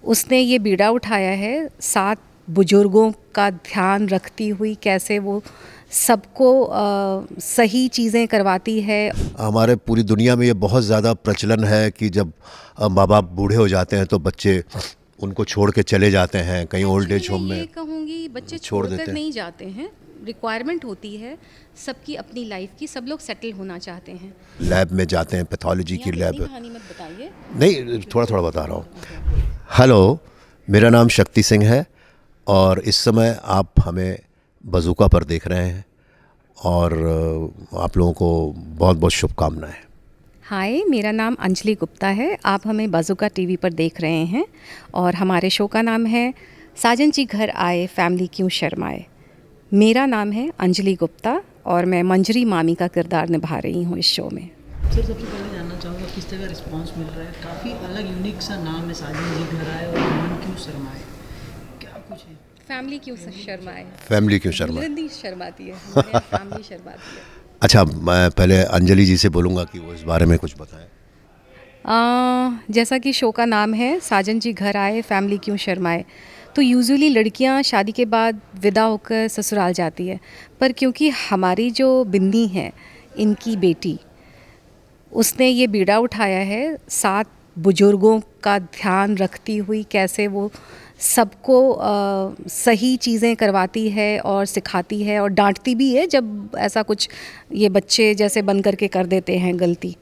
उसने ये बीड़ा उठाया है 7 बुजुर्गों का ध्यान रखती हुई, कैसे वो सबको सही चीज़ें करवाती है। हमारे पूरी दुनिया में ये बहुत ज़्यादा प्रचलन है कि जब माँ बाप बूढ़े हो जाते हैं तो बच्चे उनको छोड़ के चले जाते हैं कहीं ओल्ड एज होम मैं में ये कहूँगी बच्चे छोड़ देते छोड़कर हैं। नहीं जाते हैं, रिक्वायरमेंट होती है सबकी अपनी लाइफ की, सब लोग सेटल होना चाहते हैं। लैब में जाते हैं, पैथोलॉजी की यहाँ इतनी लैब। कहानी मत बताइए। नहीं, थोड़ा थोड़ा बता रहा हूँ। हेलो, मेरा नाम शक्ति सिंह है और इस समय आप हमें बज़ूका पर देख रहे हैं और आप लोगों को बहुत बहुत शुभकामनाएं। हाय, मेरा नाम अंजलि गुप्ता है। आप हमें बाज़ूका टीवी पर देख रहे हैं और हमारे शो का नाम है साजन जी घर आए फैमिली क्यों शर्माए। मेरा नाम है अंजलि गुप्ता और मैं मंजरी मामी का किरदार निभा रही हूँ इस शो में। सर, सबसे पहले जानना चाहूँगा किस तरह का रिस्पांस मिल रहा है। काफ़ी अलग यूनिक सा नाम है, साजन जी घर आए और मन क्यों शर्माए, क्या कुछ है? फैमिली क्यों शर्माए? फैमिली क्यों शर्मा? जिंदगी शर्माती है, हमारे यहाँ फैमिली शर्माती है। अच्छा, मैं पहले अंजलि जी से बोलूँगा कि वो इस बारे में कुछ बताएं। जैसा कि शो का नाम है साजन जी घर आए फैमिली क्यों शर्माए, तो यूजुअली लड़कियां शादी के बाद विदा होकर ससुराल जाती है, पर क्योंकि हमारी जो बिन्नी है, इनकी बेटी, उसने ये बीड़ा उठाया है 7 बुजुर्गों का ध्यान रखती हुई, कैसे वो सबको सही चीज़ें करवाती है और सिखाती है और डांटती भी है जब ऐसा कुछ ये बच्चे जैसे बन करके कर देते हैं गलती।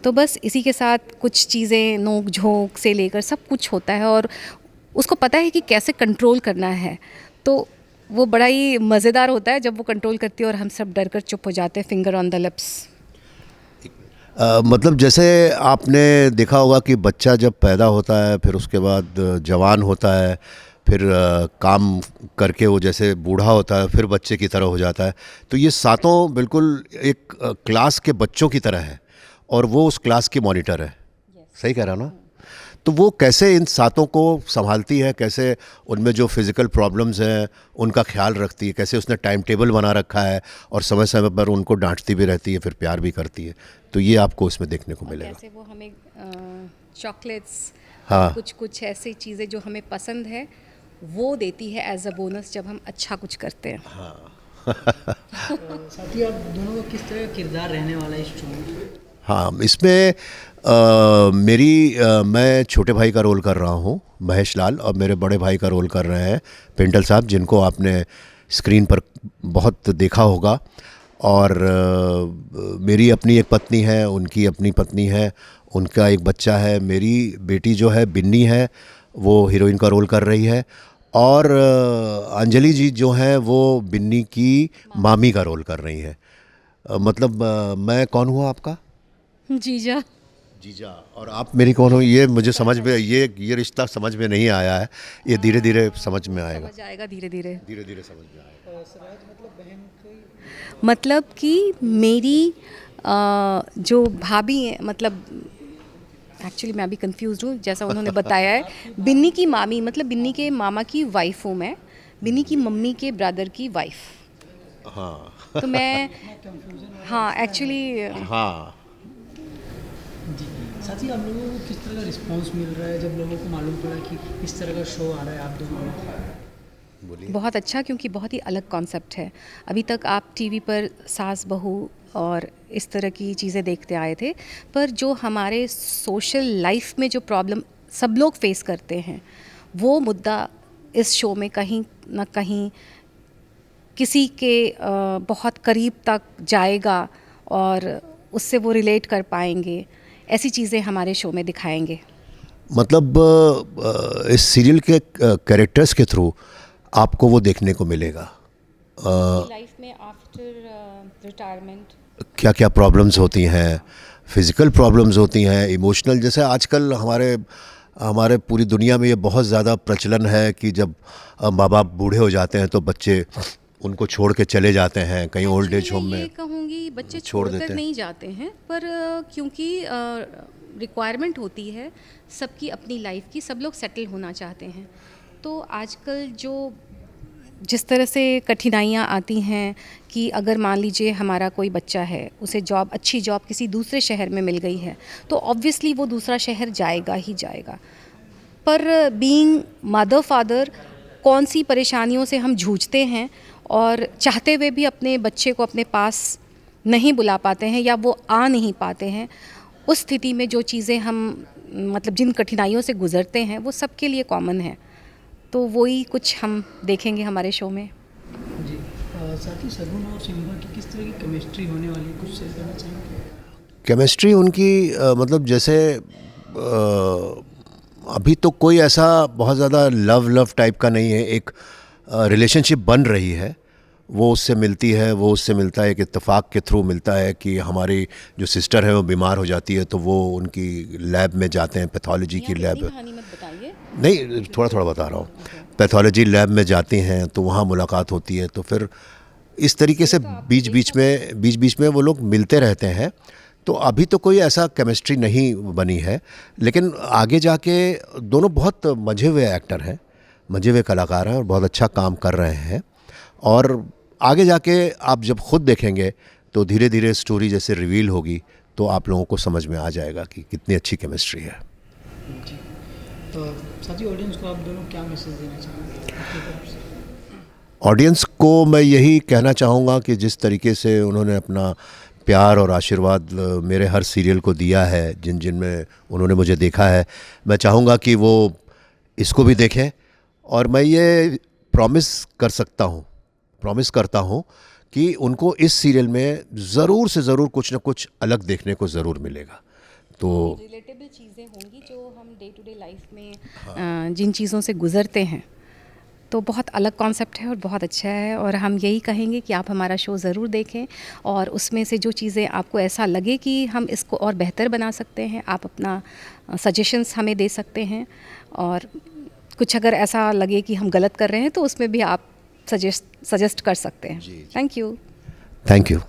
तो बस इसी के साथ कुछ चीज़ें नोक झोंक से लेकर सब कुछ होता है और उसको पता है कि कैसे कंट्रोल करना है। तो वो बड़ा ही मज़ेदार होता है जब वो कंट्रोल करती है और हम सब डर कर चुप हो जाते हैं, फिंगर ऑन द लिप्स। मतलब जैसे आपने देखा होगा कि बच्चा जब पैदा होता है फिर उसके बाद जवान होता है, फिर काम करके वो जैसे बूढ़ा होता है फिर बच्चे की तरह हो जाता है। तो ये सातों बिल्कुल एक क्लास के बच्चों की तरह है और वो उस क्लास की मॉनिटर है। सही कह रहा हूं ना? तो वो कैसे इन सातों को संभालती है, कैसे उनमें जो फिज़िकल प्रॉब्लम्स हैं उनका ख्याल रखती है, कैसे उसने टाइम टेबल बना रखा है और समय समय पर उनको डांटती भी रहती है, फिर प्यार भी करती है। तो ये आपको इसमें देखने को मिलेगा। कैसे वो हमें चॉकलेट्स, हाँ। कुछ ऐसी चीज़ें जो हमें पसंद है वो देती है एज अ बोनस जब हम अच्छा कुछ करते हैं। साथ ही आप दोनों का किस तरह का किरदार रहने वाला है इस शो में? हाँ, इसमें मैं छोटे भाई का रोल कर रहा हूँ महेश लाल, और मेरे बड़े भाई का रोल कर रहे हैं पिंटल साहब, जिनको आपने स्क्रीन पर बहुत देखा होगा। और मेरी अपनी एक पत्नी है, उनकी अपनी पत्नी है, उनका एक बच्चा है। मेरी बेटी जो है बिन्नी है, वो हीरोइन का रोल कर रही है। और अंजलि जी जो हैं वो बिन्नी की मामी का रोल कर रही हैं। मतलब मैं कौन हुआ आपका? जीजा। जीजा। और आप मेरी कौन हो? ये मुझे समझ में, ये रिश्ता समझ में नहीं आया है। ये धीरे धीरे समझ में आएगा, समझ आएगा धीरे धीरे। धीरे धीरे समझ में आएगा। मतलब बहन की मतलब कि मेरी जो भाभी है, मतलब एक्चुअली मैं अभी कंफ्यूज हूँ जैसा उन्होंने बताया है। बिन्नी की मामी मतलब बिन्नी के मामा की वाइफ हूँ मैं, बिन्नी की मम्मी के ब्रदर की वाइफ। हाँ। तो मैं, हाँ एक्चुअली, हाँ। जी। साथ ही आप लोगों को किस तरह का रिस्पांस मिल रहा है जब लोगों को मालूम पड़ा कि इस तरह का शो आ रहा है आप दोनों में? बोलिए। बहुत अच्छा, क्योंकि बहुत ही अलग कॉन्सेप्ट है। अभी तक आप टीवी पर सास बहू और इस तरह की चीज़ें देखते आए थे, पर जो हमारे सोशल लाइफ में जो प्रॉब्लम सब लोग फेस करते हैं, वो मुद्दा इस शो में कहीं ना कहीं किसी के बहुत करीब तक जाएगा और उससे वो रिलेट कर पाएंगे। ऐसी चीज़ें हमारे शो में दिखाएंगे। मतलब इस सीरियल के कैरेक्टर्स के थ्रू आपको वो देखने को मिलेगा लाइफ में आफ्टर रिटायरमेंट क्या क्या प्रॉब्लम्स होती हैं, फिज़िकल प्रॉब्लम्स होती हैं, इमोशनल। जैसे आजकल हमारे हमारे पूरी दुनिया में ये बहुत ज़्यादा प्रचलन है कि जब माँ बाप बूढ़े हो जाते हैं तो बच्चे उनको छोड़ के चले जाते हैं कहीं ओल्ड एज होम मैं ये में कहूँगी बच्चे छोड़ देते छोड़कर हैं। नहीं जाते हैं, पर क्योंकि रिक्वायरमेंट होती है सबकी अपनी लाइफ की, सब लोग सेटल होना चाहते हैं। तो आजकल जो जिस तरह से कठिनाइयाँ आती हैं कि अगर मान लीजिए हमारा कोई बच्चा है, उसे जॉब, अच्छी जॉब किसी दूसरे शहर में मिल गई है, तो ऑब्वियसली वो दूसरा शहर जाएगा ही जाएगा। पर बीइंग मदर फादर कौन सी परेशानियों से हम जूझते हैं और चाहते हुए भी अपने बच्चे को अपने पास नहीं बुला पाते हैं या वो आ नहीं पाते हैं, उस स्थिति में जो चीज़ें हम मतलब जिन कठिनाइयों से गुज़रते हैं वो सबके लिए कॉमन है। तो वही कुछ हम देखेंगे हमारे शो में। जी साथ ही सगुन और सिम्बा की किस तरह की केमिस्ट्री होने वाली है, कुछ शेयर करना चाहेंगे? केमिस्ट्री उनकी मतलब जैसे अभी तो कोई ऐसा बहुत ज़्यादा लव टाइप का नहीं है, एक रिलेशनशिप बन रही है। वो उससे मिलती है, वो उससे मिलता है, एक इत्तेफाक के थ्रू मिलता है कि हमारी जो सिस्टर है वो बीमार हो जाती है तो वो उनकी लैब में जाते हैं, पैथोलॉजी की लैब। कहानी मत बताइए। नहीं, थोड़ा थोड़ा बता रहा हूँ। पैथोलॉजी लैब में जाती हैं तो वहाँ मुलाकात होती है, तो फिर इस तरीके से बीच बीच में वो लोग मिलते रहते हैं। तो अभी तो कोई ऐसा केमिस्ट्री नहीं बनी है, लेकिन आगे जाके दोनों बहुत मंझे हुए एक्टर हैं, मंझे हुए कलाकार हैं और बहुत अच्छा काम कर रहे हैं। और आगे जाके आप जब खुद देखेंगे तो धीरे धीरे स्टोरी जैसे रिवील होगी तो आप लोगों को समझ में आ जाएगा कि कितनी अच्छी केमिस्ट्री है। जी तो साथी ऑडियंस को आप दोनों क्या मैसेज देना चाहेंगे आपकी तरफ से? ऑडियंस को मैं यही कहना चाहूँगा कि जिस तरीके से उन्होंने अपना प्यार और आशीर्वाद मेरे हर सीरियल को दिया है, जिन में उन्होंने मुझे देखा है, मैं चाहूँगा कि वो इसको भी देखें। और मैं ये प्रॉमिस करता हूँ कि उनको इस सीरियल में ज़रूर से ज़रूर कुछ ना कुछ अलग देखने को ज़रूर मिलेगा। तो रिलेटेबल चीज़ें होंगी जो हम डे टू डे लाइफ में जिन चीज़ों से गुज़रते हैं, तो बहुत अलग कॉन्सेप्ट है और बहुत अच्छा है। और हम यही कहेंगे कि आप हमारा शो ज़रूर देखें और उसमें से जो चीज़ें आपको ऐसा लगे कि हम इसको और बेहतर बना सकते हैं, आप अपना सजेशंस हमें दे सकते हैं। और कुछ अगर ऐसा लगे कि हम गलत कर रहे हैं तो उसमें भी आप सजेस्ट कर सकते हैं। Thank you.